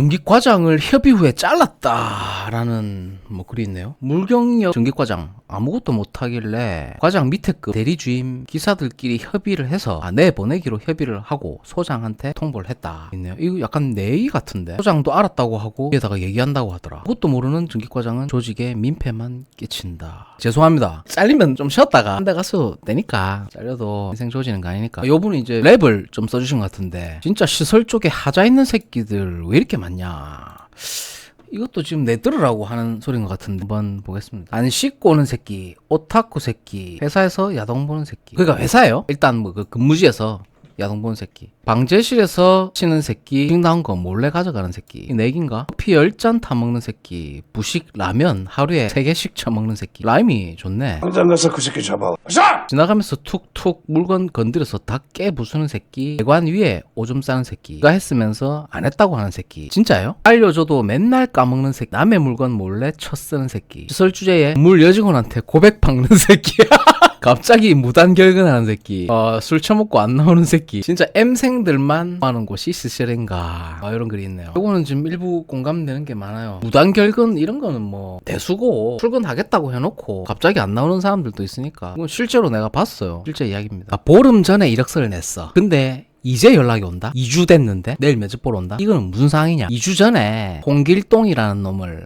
전기과장을 협의 후에 잘랐다라는 뭐 글이 있네요. 물경력 전기과장 아무것도 못하길래 과장 밑에 급 대리주임 기사들끼리 협의를 해서 내보내기로 협의를 하고 소장한테 통보를 했다 있네요. 이거 약간 내의 같은데 소장도 알았다고 하고 위에다가 얘기한다고 하더라. 그것도 모르는 전기과장은 조직에 민폐만 끼친다. 죄송합니다. 잘리면 좀 쉬었다가 한 대 가서 되니까 잘려도 인생 조지는 거 아니니까. 요분은 이제 랩을 좀 써주신 것 같은데 진짜 시설 쪽에 하자 있는 새끼들 왜 이렇게 많냐. 이것도 지금 내들으라고 하는 소리인 것 같은데 한번 보겠습니다. 안 씻고 오는 새끼, 오타쿠 새끼, 회사에서 야동 보는 새끼. 그러니까 회사예요. 일단 뭐 그 근무지에서 야동 보는 새끼, 방제실에서 치는 새끼, 식 나온 거 몰래 가져가는 새끼, 내기인가? 커피 10잔 타먹는 새끼, 부식 라면 하루에 3개씩 처먹는 새끼. 라임이 좋네. 당장 가서 그 새끼 잡아. 지나가면서 툭툭 물건 건드려서 다 깨부수는 새끼, 배관 위에 오줌 싸는 새끼, 누가 했으면서 안 했다고 하는 새끼. 진짜예요? 알려줘도 맨날 까먹는 새끼, 남의 물건 몰래 쳐쓰는 새끼, 시설 주제에 물 여직원한테 고백 박는 새끼. 갑자기 무단 결근하는 새끼, 술 처먹고 안 나오는 새끼. 진짜 M생들만 하는 곳이 시설인가, 이런 글이 있네요. 이거는 지금 일부 공감되는 게 많아요. 무단 결근 이런 거는 뭐 대수고 출근하겠다고 해놓고 갑자기 안 나오는 사람들도 있으니까. 이건 실제로 내가 봤어요. 실제 이야기입니다. 보름 전에 이력서를 냈어. 근데 이제 연락이 온다? 2주 됐는데? 내일 면접 보러 온다? 이거는 무슨 상황이냐? 2주 전에 홍길동이라는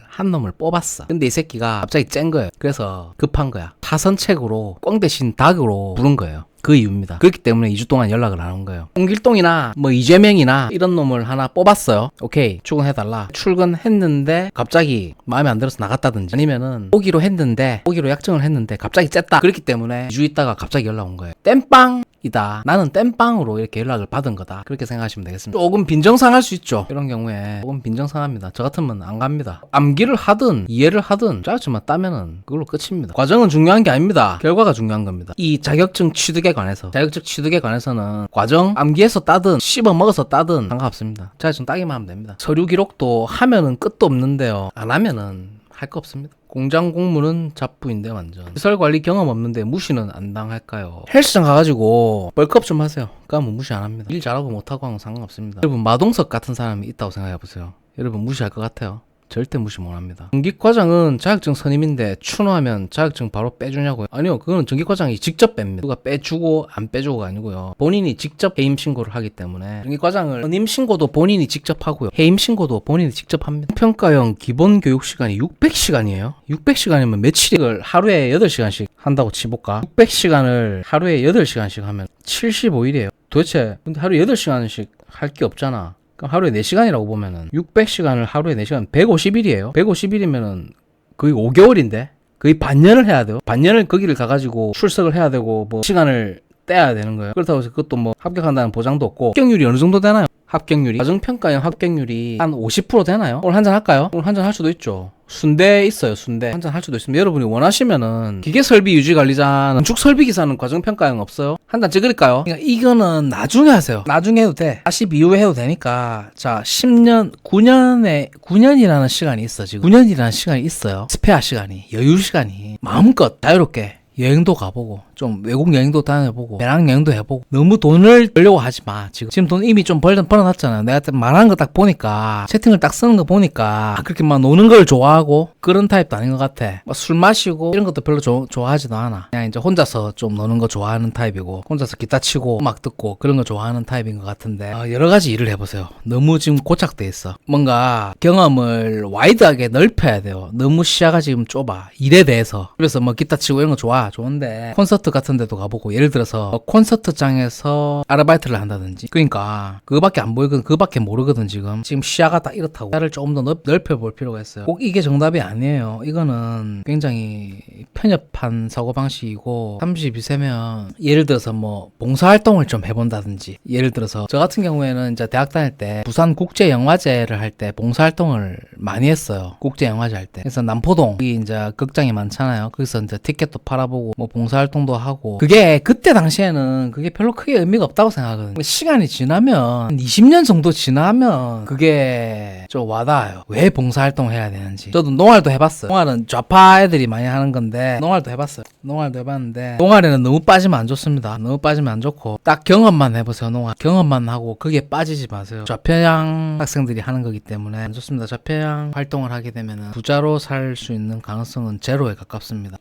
한 놈을 뽑았어. 근데 이 새끼가 갑자기 짠 거예요. 그래서 급한 거야. 파선책으로 꽝 대신 닭으로 부른 거예요. 그 이유입니다. 그렇기 때문에 2주 동안 연락을 안 한 거예요. 홍길동이나 뭐 이재명이나 이런 놈을 하나 뽑았어요. 오케이, 출근해달라. 출근했는데 갑자기 마음에 안 들어서 나갔다든지, 아니면은 오기로 약정을 했는데 갑자기 쨌다. 그렇기 때문에 2주 있다가 갑자기 연락 온 거예요. 땜빵이다. 나는 땜빵으로 이렇게 연락을 받은 거다. 그렇게 생각하시면 되겠습니다. 조금 빈정상할 수 있죠. 이런 경우에 조금 빈정상합니다. 저 같으면 안 갑니다. 암기를 하든 이해를 하든 짜증만 따면은 그걸로 끝입니다. 과정은 중요한 게 아닙니다. 결과가 중요한 겁니다. 이 자격증 취득에 관해서는 과정 암기해서 따든 씹어 먹어서 따든 상관없습니다. 자격증 따기만 하면 됩니다. 서류 기록도 하면은 끝도 없는데요. 안 하면은 할 거 없습니다. 공장 공무는 잡부인데 완전. 시설 관리 경험 없는데 무시는 안 당할까요? 헬스장 가가지고 벌크업 좀 하세요. 그러면 무시 안 합니다. 일 잘하고 못하고 하면 상관없습니다. 여러분 마동석 같은 사람이 있다고 생각해보세요. 여러분 무시할 것 같아요? 절대 무시 못합니다. 전기과장은 자격증 선임인데 추노하면 자격증 바로 빼주냐고요? 아니요, 그거는 전기과장이 직접 뺍니다. 누가 빼주고 안 빼주고가 아니고요. 본인이 직접 해임 신고를 하기 때문에 전기과장을 선임 신고도 본인이 직접 하고요. 해임 신고도 본인이 직접 합니다. 평가형 기본 교육 시간이 600시간이에요. 600시간이면 며칠을 하루에 8시간씩 한다고 치볼까? 600시간을 하루에 8시간씩 하면 75일이에요. 도대체 근데 하루에 8시간씩 할 게 없잖아. 그럼 하루에 4시간이라고 보면은 600시간을 하루에 4시간 150일이에요. 150일이면은 거의 5개월인데 거의 반년을 해야 돼요. 반년을 거기를 가가지고 출석을 해야 되고 뭐 시간을 떼야 되는 거예요. 그렇다고 해서 그것도 뭐 합격한다는 보장도 없고. 합격률이 어느 정도 되나요? 합격률이 가정평가형 합격률이 한 50% 되나요? 오늘 한잔 할까요? 오늘 한잔 할 수도 있죠. 순대 있어요. 순대 한잔 할 수도 있습니다. 여러분이 원하시면은 기계설비 유지관리자는 건축설비기사는 과정평가형 없어요. 한잔 찍을까요? 그러니까 이거는 나중에 하세요. 나중에 해도 돼. 40 이후에 해도 되니까. 자, 10년 9년이라는 시간이 있어. 지금 9년이라는 시간이 있어요. 스페어 시간이, 여유 시간이 마음껏 자유롭게 여행도 가보고 좀 외국 여행도 다녀보고 배낭 여행도 해보고. 너무 돈을 벌려고 하지 마. 지금 돈 이미 좀 벌어놨잖아요. 내가 말하는 거 딱 보니까, 채팅을 딱 쓰는 거 보니까 그렇게 막 노는 걸 좋아하고 그런 타입도 아닌 것 같아. 막 술 마시고 이런 것도 별로 좋아하지도 않아. 그냥 이제 혼자서 좀 노는 거 좋아하는 타입이고, 혼자서 기타 치고 음악 듣고 그런 거 좋아하는 타입인 것 같은데, 여러 가지 일을 해보세요. 너무 지금 고착돼 있어. 뭔가 경험을 와이드하게 넓혀야 돼요. 너무 시야가 지금 좁아. 일에 대해서. 그래서 뭐 기타 치고 이런 거 좋은데 콘서트 같은 데도 가보고, 예를 들어서 콘서트장에서 아르바이트를 한다든지, 그러니까 그거밖에 안 보이거든. 그거밖에 모르거든. 지금 시야가 딱 이렇다고. 시야를 조금 더 넓혀볼 필요가 있어요. 꼭 이게 정답이 아니에요. 이거는 굉장히 편협한 사고방식이고, 32세면 예를 들어서 뭐 봉사활동을 좀 해본다든지, 예를 들어서 저 같은 경우에는 이제 대학 다닐 때 부산 국제영화제를 할 때 봉사활동을 많이 했어요. 국제영화제 할 때. 그래서 남포동 이 이제 극장이 많잖아요. 거기서 이제 티켓도 팔아보고 뭐 봉사활동도 하고. 그게 그때 당시에는 그게 별로 크게 의미가 없다고 생각하거든요. 시간이 지나면 20년 정도 지나면 그게 좀 와닿아요. 왜 봉사활동 해야 되는지. 저도 농활도 해봤어요. 농활은 좌파 애들이 많이 하는 건데 농활도 해봤어요. 농활도 해봤는데 농활에는 너무 빠지면 안 좋습니다. 너무 빠지면 안 좋고 딱 경험만 해보세요. 농활 경험만 하고 거기에 빠지지 마세요. 좌편향 학생들이 하는 거기 때문에 안 좋습니다. 좌편향 활동을 하게 되면 부자로 살 수 있는 가능성은 제로에 가깝습니다.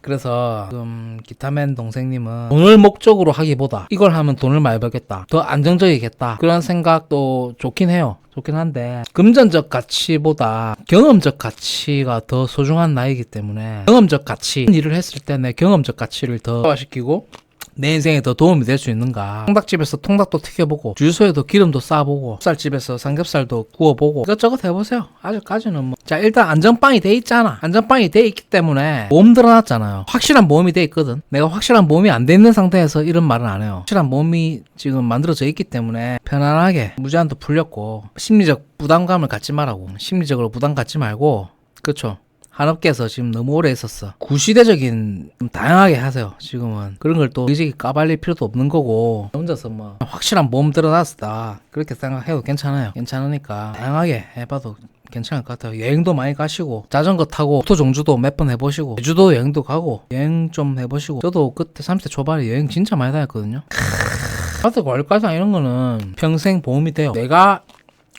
그래서 지금 기타맨 동생님은 돈을 목적으로 하기보다 이걸 하면 돈을 많이 벌겠다, 더 안정적이겠다, 그런 생각도 좋긴 해요. 좋긴 한데 금전적 가치보다 경험적 가치가 더 소중한 나이기 때문에 경험적 가치, 일을 했을 때 내 경험적 가치를 더 시키고 내 인생에 더 도움이 될 수 있는가. 통닭집에서 통닭도 튀겨보고 주유소에도 기름도 싸보고 쌀집에서 삼겹살도 구워보고 이것저것 해보세요. 아직까지는 뭐. 자, 일단 안전빵이 돼 있잖아. 안전빵이 돼 있기 때문에 보험 들어놨잖아요. 확실한 보험이 돼 있거든. 내가 확실한 보험이 안 돼 있는 상태에서 이런 말은 안 해요. 확실한 보험이 지금 만들어져 있기 때문에 편안하게 무제한도 풀렸고 심리적 부담감을 갖지 말라고. 심리적으로 부담 갖지 말고. 그쵸? 한업계에서 지금 너무 오래 있었어. 구시대적인 좀 다양하게 하세요. 지금은 그런 걸 또 의식이 까발릴 필요도 없는 거고 혼자서 뭐 확실한 보험 들어놨다 그렇게 생각해도 괜찮아요. 괜찮으니까 다양하게 해봐도 괜찮을 것 같아요. 여행도 많이 가시고 자전거 타고 오토정주도 몇 번 해보시고 제주도 여행도 가고 여행 좀 해보시고. 저도 그때 30대 초반에 여행 진짜 많이 다녔거든요. 가서 관리과상 이런 거는 평생 보험이 돼요. 내가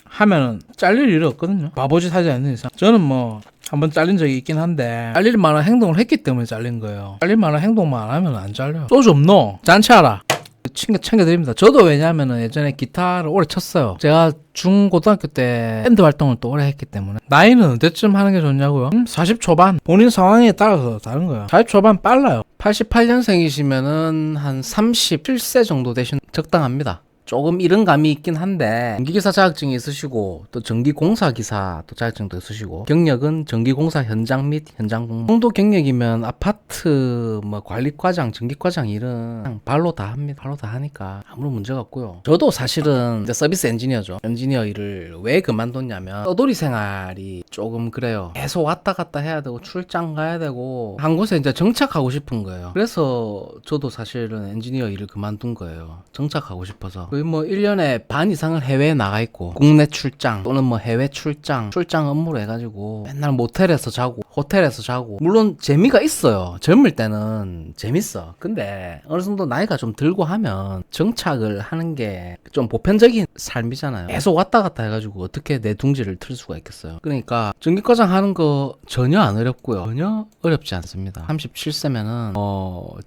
하면은 잘릴 일이 없거든요. 바보짓 하지 않는 이상. 저는 뭐 한번 잘린 적이 있긴 한데 잘릴 만한 행동을 했기 때문에 잘린 거예요. 잘릴 만한 행동만 안 하면 안 잘려요. 소주 없노? 잔치하라. 챙겨드립니다. 저도 왜냐하면 예전에 기타를 오래 쳤어요. 제가 중고등학교 때 밴드 활동을 또 오래 했기 때문에. 나이는 언제쯤 하는 게 좋냐고요? 40 초반. 본인 상황에 따라서 다른 거예요. 40 초반 빨라요. 88년생이시면은 한 37세 정도 되신 적당합니다. 조금 이른 감이 있긴 한데 전기기사 자격증이 있으시고 또 전기공사기사 또 자격증도 있으시고 경력은 전기공사 현장 및 현장 공무 정도 경력이면 아파트 뭐 관리과장 전기과장 일은 그냥 발로 다 합니다. 발로 다 하니까 아무런 문제가 없고요. 저도 사실은 이제 서비스 엔지니어죠. 엔지니어 일을 왜 그만뒀냐면 떠돌이 생활이 조금 그래요. 계속 왔다 갔다 해야 되고 출장 가야 되고 한 곳에 이제 정착하고 싶은 거예요. 그래서 저도 사실은 엔지니어 일을 그만둔 거예요. 정착하고 싶어서. 거의 뭐 1년에 반 이상을 해외에 나가 있고 국내 출장 또는 뭐 해외 출장 업무로 해가지고 맨날 모텔에서 자고 호텔에서 자고. 물론 재미가 있어요. 젊을 때는 재밌어. 근데 어느 정도 나이가 좀 들고 하면 정착을 하는 게 좀 보편적인 삶이잖아요. 계속 왔다 갔다 해가지고 어떻게 내 둥지를 틀 수가 있겠어요. 그러니까 전기과장 하는 거 전혀 안 어렵고요. 전혀 어렵지 않습니다. 37세면은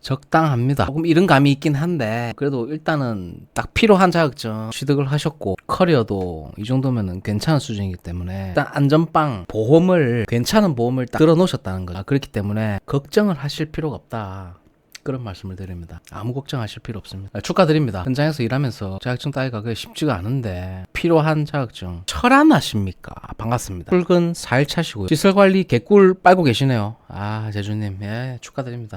적당합니다. 조금 이른 감이 있긴 한데 그래도 일단은 딱 필요한 자격증 취득을 하셨고 커리어도 이 정도면은 괜찮은 수준이기 때문에 일단 안전빵 보험을 괜찮은 보험을 딱 들어 놓으셨다는 거죠. 그렇기 때문에 걱정을 하실 필요가 없다. 그런 말씀을 드립니다. 아무 걱정하실 필요 없습니다. 축하드립니다. 현장에서 일하면서 자격증 따기가 그게 쉽지가 않은데 필요한 자격증 철안하십니까? 반갑습니다. 출근 4일 차시고요. 시설관리 개꿀 빨고 계시네요. 아 제주님, 예, 축하드립니다.